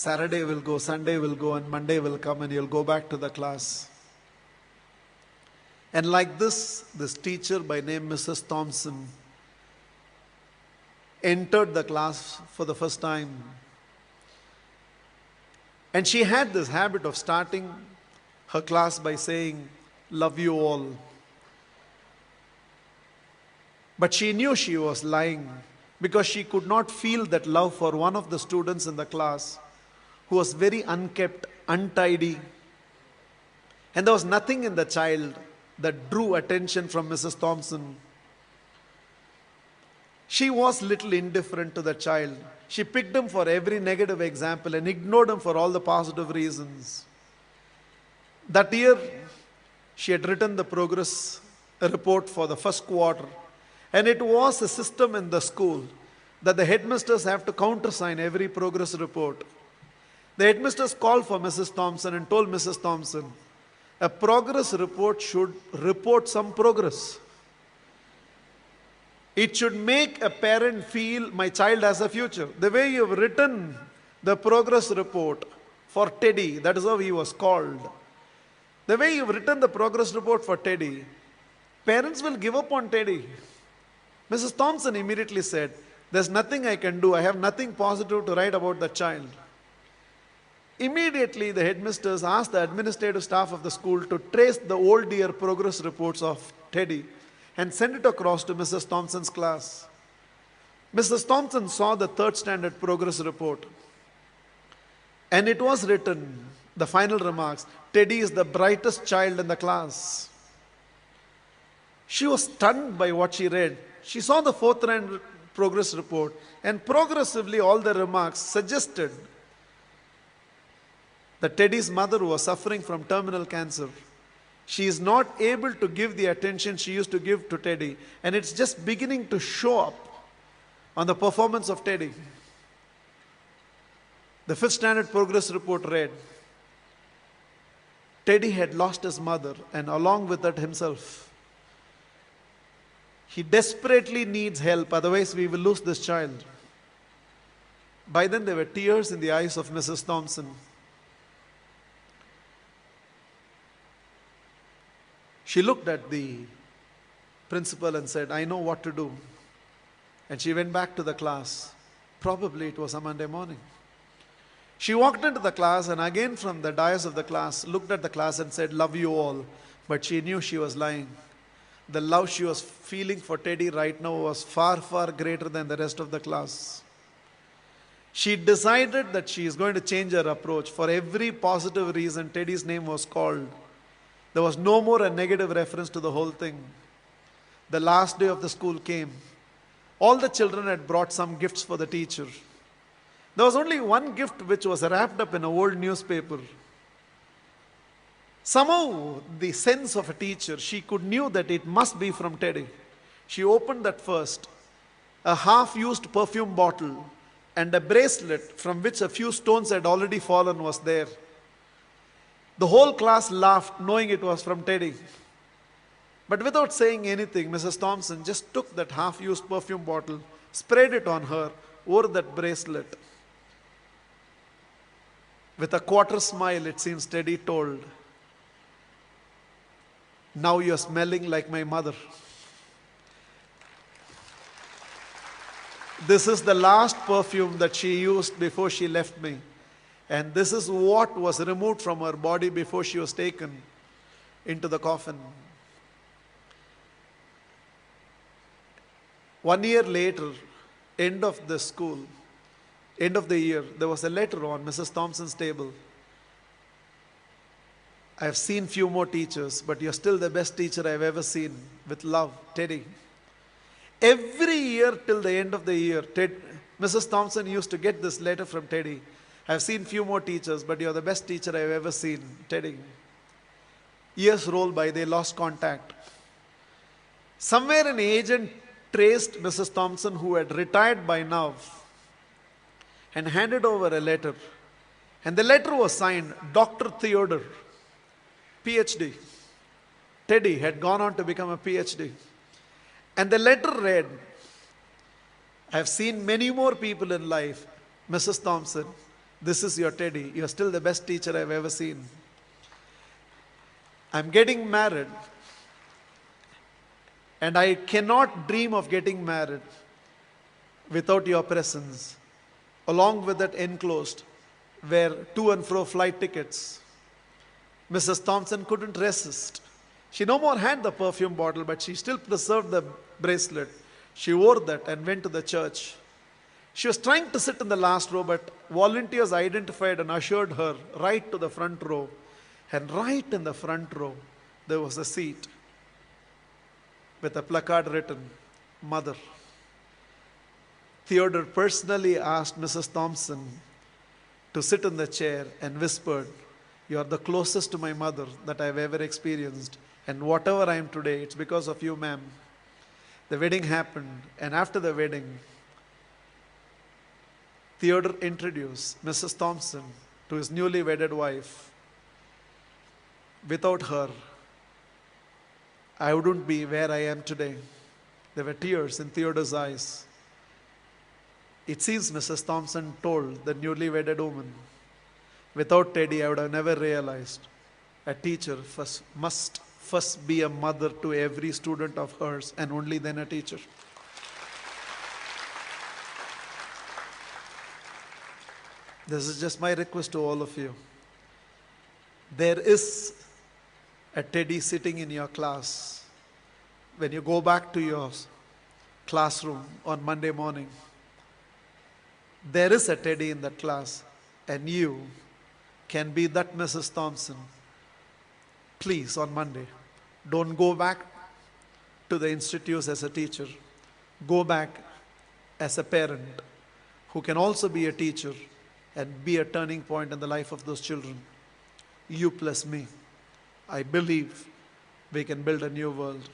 Saturday will go, Sunday will go, and Monday will come, and you'll go back to the class. And like this teacher by name Mrs. Thompson entered the class for the first time. And she had this habit of starting her class by saying, "Love you all." But she knew she was lying because she could not feel that love for one of the students in the class who was very unkept, untidy. And there was nothing in the child that drew attention from Mrs. Thompson. She was little indifferent to the child. She picked him for every negative example and ignored him for all the positive reasons. That year, she had written the progress report for the first quarter. And it was a system in the school that the headmasters have to countersign every progress report. The headmasters called for Mrs. Thompson and told Mrs. Thompson, a progress report should report some progress. It should make a parent feel my child has a future. The way you have written the progress report for Teddy, that is how he was called. The way you have written the progress report for Teddy, parents will give up on Teddy. Mrs. Thompson immediately said, there's nothing I can do. I have nothing positive to write about the child. Immediately, the headmasters asked the administrative staff of the school to trace the old year progress reports of Teddy and send it across to Mrs. Thompson's class. Mrs. Thompson saw the third standard progress report. And it was written, the final remarks, Teddy is the brightest child in the class. She was stunned by what she read. She saw the fourth standard progress report, and progressively all the remarks suggested that Teddy's mother was suffering from terminal cancer. She is not able to give the attention she used to give to Teddy, and it's just beginning to show up on the performance of Teddy. The fifth standard progress report read, Teddy had lost his mother and along with that himself. He desperately needs help, otherwise we will lose this child. By then there were tears in the eyes of Mrs. Thompson. She looked at the principal and said, I know what to do. And she went back to the class. Probably it was a Monday morning. She walked into the class and again from the dais of the class, looked at the class and said, love you all. But she knew she was lying. The love she was feeling for Teddy right now was far, far greater than the rest of the class. She decided that she is going to change her approach. For every positive reason, Teddy's name was called. There was no more a negative reference to the whole thing. The last day of the school came. All the children had brought some gifts for the teacher. There was only one gift which was wrapped up in an old newspaper. Somehow, the sense of a teacher, she knew that it must be from Teddy. She opened that first. A half-used perfume bottle and a bracelet from which a few stones had already fallen was there. The whole class laughed, knowing it was from Teddy. But without saying anything, Mrs. Thompson just took that half-used perfume bottle, sprayed it on her, wore that bracelet. With a quarter smile, it seems Teddy told, now you're smelling like my mother. This is the last perfume that she used before she left me. And this is what was removed from her body before she was taken into the coffin. 1 year later, end of the school, end of the year, there was a letter on Mrs. Thompson's table. I have seen few more teachers, but you're still the best teacher I've ever seen. With love, Teddy. Every year till the end of the year, Mrs. Thompson used to get this letter from Teddy. I've seen few more teachers, but you're the best teacher I've ever seen, Teddy. Years rolled by, they lost contact. Somewhere an agent traced Mrs. Thompson, who had retired by now, and handed over a letter. And the letter was signed, Dr. Theodore, PhD. Teddy had gone on to become a PhD. And the letter read, I have seen many more people in life, Mrs. Thompson, This is your Teddy. You're still the best teacher I've ever seen. I'm getting married, and I cannot dream of getting married without your presence. Along with that enclosed were to and fro flight tickets. Mrs. Thompson couldn't resist. She no more had the perfume bottle, but she still preserved the bracelet. She wore that and went to the church. She was trying to sit in the last row, but volunteers identified and ushered her right to the front row. And right in the front row, there was a seat with a placard written, Mother. Theodore personally asked Mrs. Thompson to sit in the chair and whispered, "You are the closest to my mother that I have ever experienced. And whatever I am today, it's because of you, ma'am." The wedding happened, and after the wedding, Theodore introduced Mrs. Thompson to his newly wedded wife. Without her, I wouldn't be where I am today. There were tears in Theodore's eyes. It seems Mrs. Thompson told the newly wedded woman, "Without Teddy, I would have never realized a teacher must first be a mother to every student of hers, and only then a teacher." This is just my request to all of you. There is a Teddy sitting in your class. When you go back to your classroom on Monday morning, there is a Teddy in that class, and you can be that Mrs. Thompson. Please, on Monday, don't go back to the institutes as a teacher. Go back as a parent who can also be a teacher and be a turning point in the life of those children. You plus me. I believe we can build a new world.